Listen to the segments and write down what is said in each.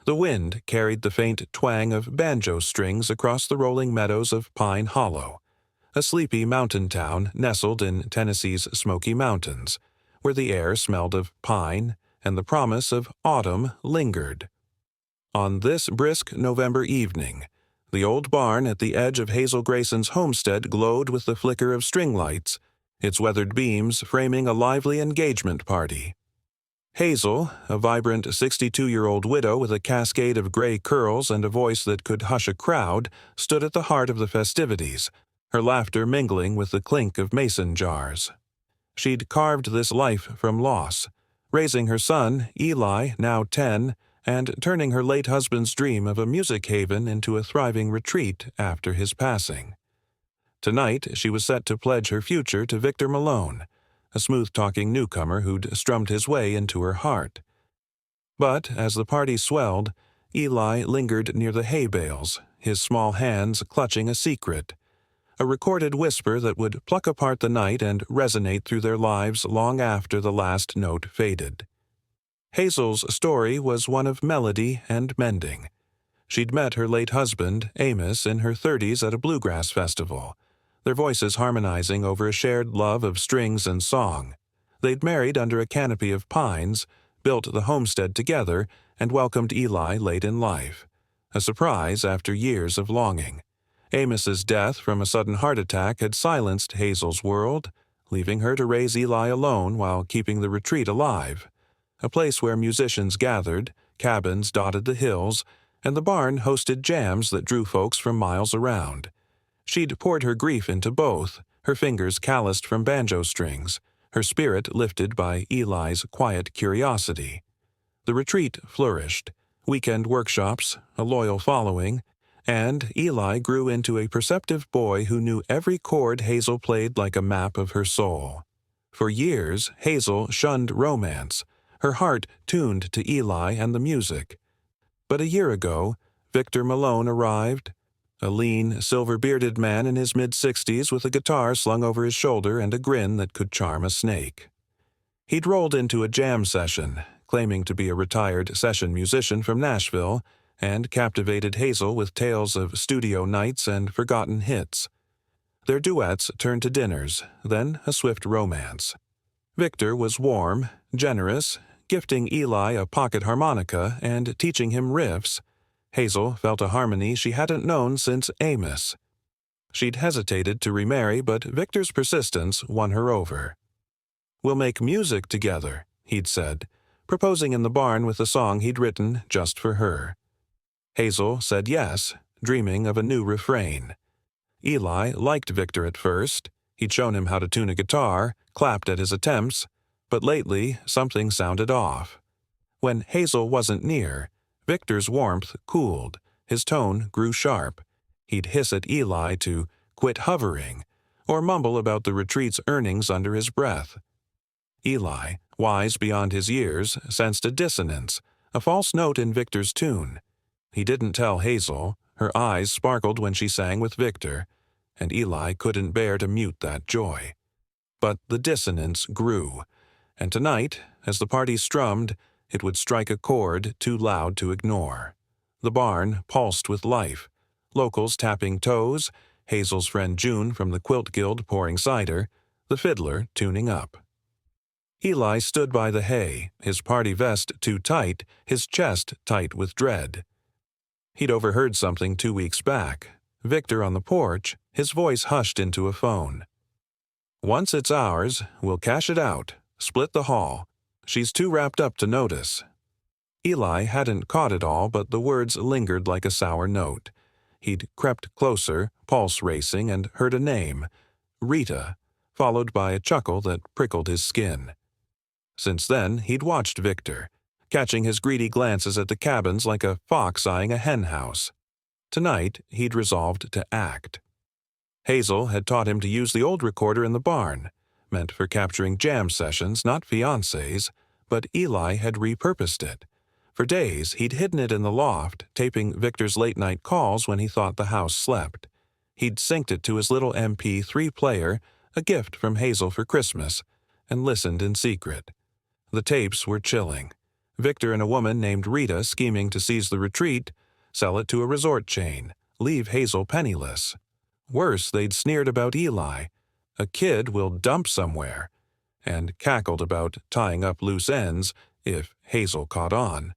The wind carried the faint twang of banjo strings across the rolling meadows of Pine Hollow, a sleepy mountain town nestled in Tennessee's Smoky Mountains, where the air smelled of pine and the promise of autumn lingered. On this brisk November evening, the old barn at the edge of Hazel Grayson's homestead glowed with the flicker of string lights, its weathered beams framing a lively engagement party. Hazel, a vibrant 62-year-old widow with a cascade of gray curls and a voice that could hush a crowd, stood at the heart of the festivities, her laughter mingling with the clink of mason jars. She'd carved this life from loss, raising her son, Eli, now 10, and turning her late husband's dream of a music haven into a thriving retreat after his passing. Tonight, she was set to pledge her future to Victor Malone, a smooth-talking newcomer who'd strummed his way into her heart. But as the party swelled, Eli lingered near the hay bales, his small hands clutching a secret, a recorded whisper that would pluck apart the night and resonate through their lives long after the last note faded. Hazel's story was one of melody and mending. She'd met her late husband, Amos, in her 30s at a bluegrass festival, their voices harmonizing over a shared love of strings and song. They'd married under a canopy of pines, built the homestead together, and welcomed Eli late in life, a surprise after years of longing. Amos's death from a sudden heart attack had silenced Hazel's world, leaving her to raise Eli alone while keeping the retreat alive, a place where musicians gathered, cabins dotted the hills, and the barn hosted jams that drew folks from miles around. She'd poured her grief into both, her fingers calloused from banjo strings, her spirit lifted by Eli's quiet curiosity. The retreat flourished, weekend workshops, a loyal following, and Eli grew into a perceptive boy who knew every chord Hazel played like a map of her soul. For years, Hazel shunned romance, her heart tuned to Eli and the music. But a year ago, Victor Malone arrived, a lean, silver-bearded man in his mid-60s with a guitar slung over his shoulder and a grin that could charm a snake. He'd rolled into a jam session, claiming to be a retired session musician from Nashville, and captivated Hazel with tales of studio nights and forgotten hits. Their duets turned to dinners, then a swift romance. Victor was warm, generous, gifting Eli a pocket harmonica and teaching him riffs. Hazel felt a harmony she hadn't known since Amos. She'd hesitated to remarry, but Victor's persistence won her over. "We'll make music together," he'd said, proposing in the barn with a song he'd written just for her. Hazel said yes, dreaming of a new refrain. Eli liked Victor at first. He'd shown him how to tune a guitar, clapped at his attempts, but lately something sounded off. When Hazel wasn't near, Victor's warmth cooled, his tone grew sharp. He'd hiss at Eli to quit hovering, or mumble about the retreat's earnings under his breath. Eli, wise beyond his years, sensed a dissonance, a false note in Victor's tune. He didn't tell Hazel. Her eyes sparkled when she sang with Victor, and Eli couldn't bear to mute that joy. But the dissonance grew, and tonight, as the party strummed, it would strike a chord too loud to ignore. The barn pulsed with life, locals tapping toes, Hazel's friend June from the Quilt Guild pouring cider, the fiddler tuning up. Eli stood by the hay, his party vest too tight, his chest tight with dread. He'd overheard something 2 weeks back. Victor on the porch, his voice hushed into a phone. "Once it's ours, we'll cash it out, split the haul. She's too wrapped up to notice." Eli hadn't caught it all, but the words lingered like a sour note. He'd crept closer, pulse racing, and heard a name, Rita, followed by a chuckle that prickled his skin. Since then, he'd watched Victor, catching his greedy glances at the cabins like a fox eyeing a hen house. Tonight, he'd resolved to act. Hazel had taught him to use the old recorder in the barn, meant for capturing jam sessions, not fiancés, but Eli had repurposed it. For days, he'd hidden it in the loft, taping Victor's late-night calls when he thought the house slept. He'd synced it to his little MP3 player, a gift from Hazel for Christmas, and listened in secret. The tapes were chilling. Victor and a woman named Rita scheming to seize the retreat, sell it to a resort chain, leave Hazel penniless. Worse, they'd sneered about Eli. A kid will dump somewhere, and cackled about tying up loose ends if Hazel caught on.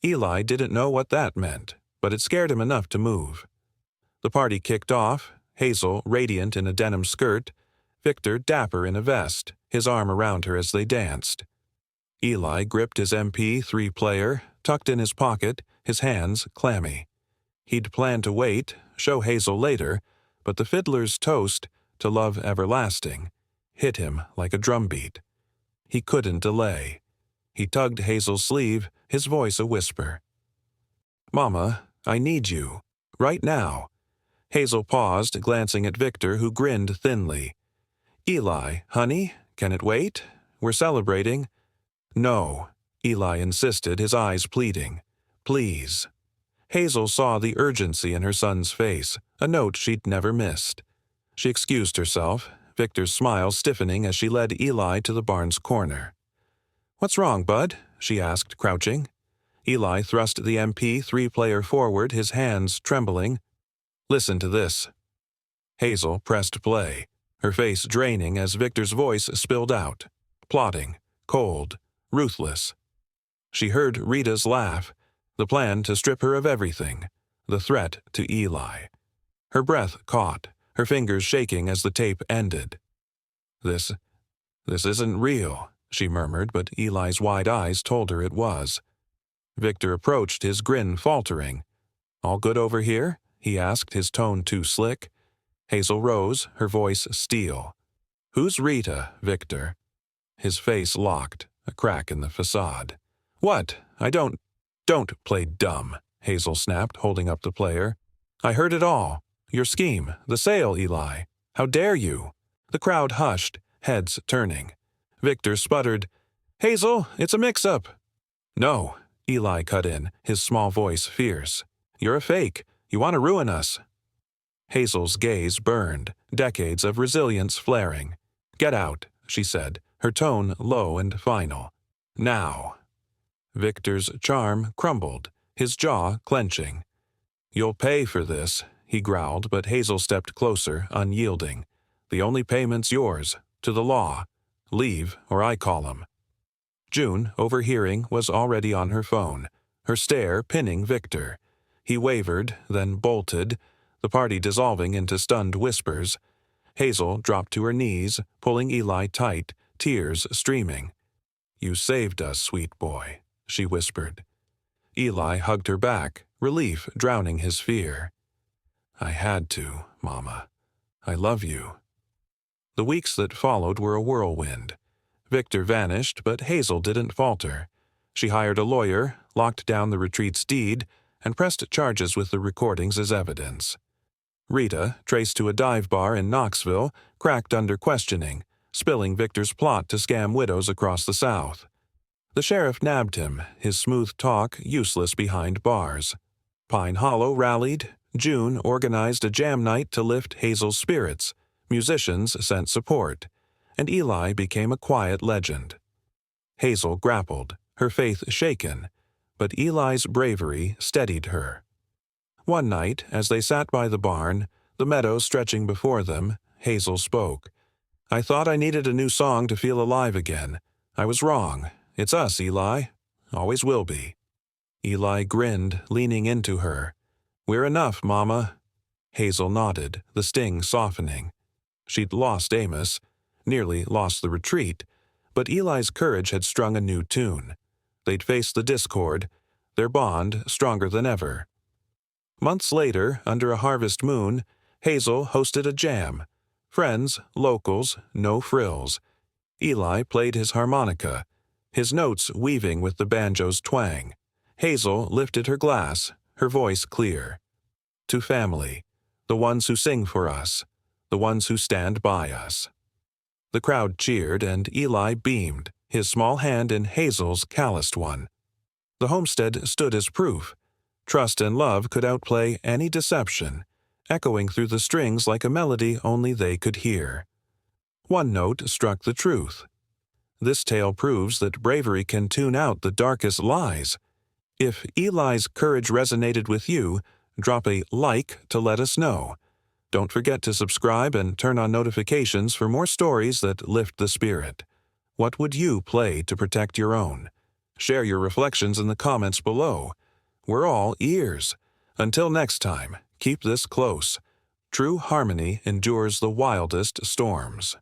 Eli didn't know what that meant, but it scared him enough to move. The party kicked off, Hazel radiant in a denim skirt, Victor dapper in a vest, his arm around her as they danced. Eli gripped his MP3 player, tucked in his pocket, his hands clammy. He'd planned to wait, show Hazel later, but the fiddler's toast, "To Love Everlasting," hit him like a drumbeat. He couldn't delay. He tugged Hazel's sleeve, his voice a whisper. "Mama, I need you. Right now." Hazel paused, glancing at Victor, who grinned thinly. "Eli, honey, can it wait? We're celebrating." "No," Eli insisted, his eyes pleading. "Please." Hazel saw the urgency in her son's face, a note she'd never missed. She excused herself, Victor's smile stiffening as she led Eli to the barn's corner. "What's wrong, Bud?" she asked, crouching. Eli thrust the MP3 player forward, his hands trembling. "Listen to this." Hazel pressed play, her face draining as Victor's voice spilled out. Plotting, cold, ruthless. She heard Rita's laugh, the plan to strip her of everything, the threat to Eli. Her breath caught, her fingers shaking as the tape ended. This isn't real," she murmured, but Eli's wide eyes told her it was. Victor approached, his grin faltering. "All good over here?" he asked, his tone too slick. Hazel rose, her voice steel. "Who's Rita, Victor?" His face locked, a crack in the facade. "What? Don't play dumb," Hazel snapped, holding up the player. "I heard it all. Your scheme, the sale, Eli. How dare you?" The crowd hushed, heads turning. Victor sputtered, "Hazel, it's a mix-up." "No," Eli cut in, his small voice fierce. "You're a fake. You want to ruin us." Hazel's gaze burned, decades of resilience flaring. "Get out," she said, her tone low and final. "Now." Victor's charm crumbled, his jaw clenching. "You'll pay for this," he growled, but Hazel stepped closer, unyielding. "The only payment's yours, to the law. Leave, or I call 'em." June, overhearing, was already on her phone, her stare pinning Victor. He wavered, then bolted, the party dissolving into stunned whispers. Hazel dropped to her knees, pulling Eli tight, tears streaming. "You saved us, sweet boy," she whispered. Eli hugged her back, relief drowning his fear. "I had to, Mama. I love you." The weeks that followed were a whirlwind. Victor vanished, but Hazel didn't falter. She hired a lawyer, locked down the retreat's deed, and pressed charges with the recordings as evidence. Rita, traced to a dive bar in Knoxville, cracked under questioning, spilling Victor's plot to scam widows across the South. The sheriff nabbed him, his smooth talk useless behind bars. Pine Hollow rallied, June organized a jam night to lift Hazel's spirits, musicians sent support, and Eli became a quiet legend. Hazel grappled, her faith shaken, but Eli's bravery steadied her. One night, as they sat by the barn, the meadows stretching before them, Hazel spoke. "I thought I needed a new song to feel alive again. I was wrong. It's us, Eli. Always will be." Eli grinned, leaning into her. "We're enough, Mama." Hazel nodded, the sting softening. She'd lost Amos, nearly lost the retreat, but Eli's courage had strung a new tune. They'd faced the discord, their bond stronger than ever. Months later, under a harvest moon, Hazel hosted a jam. Friends, locals, no frills. Eli played his harmonica, his notes weaving with the banjo's twang. Hazel lifted her glass, her voice clear. "To family, the ones who sing for us, the ones who stand by us." The crowd cheered, and Eli beamed, his small hand in Hazel's calloused one. The homestead stood as proof. Trust and love could outplay any deception, echoing through the strings like a melody only they could hear. One note struck the truth. This tale proves that bravery can tune out the darkest lies. If Eli's courage resonated with you, drop a like to let us know. Don't forget to subscribe and turn on notifications for more stories that lift the spirit. What would you play to protect your own? Share your reflections in the comments below. We're all ears. Until next time, keep this close. True harmony endures the wildest storms.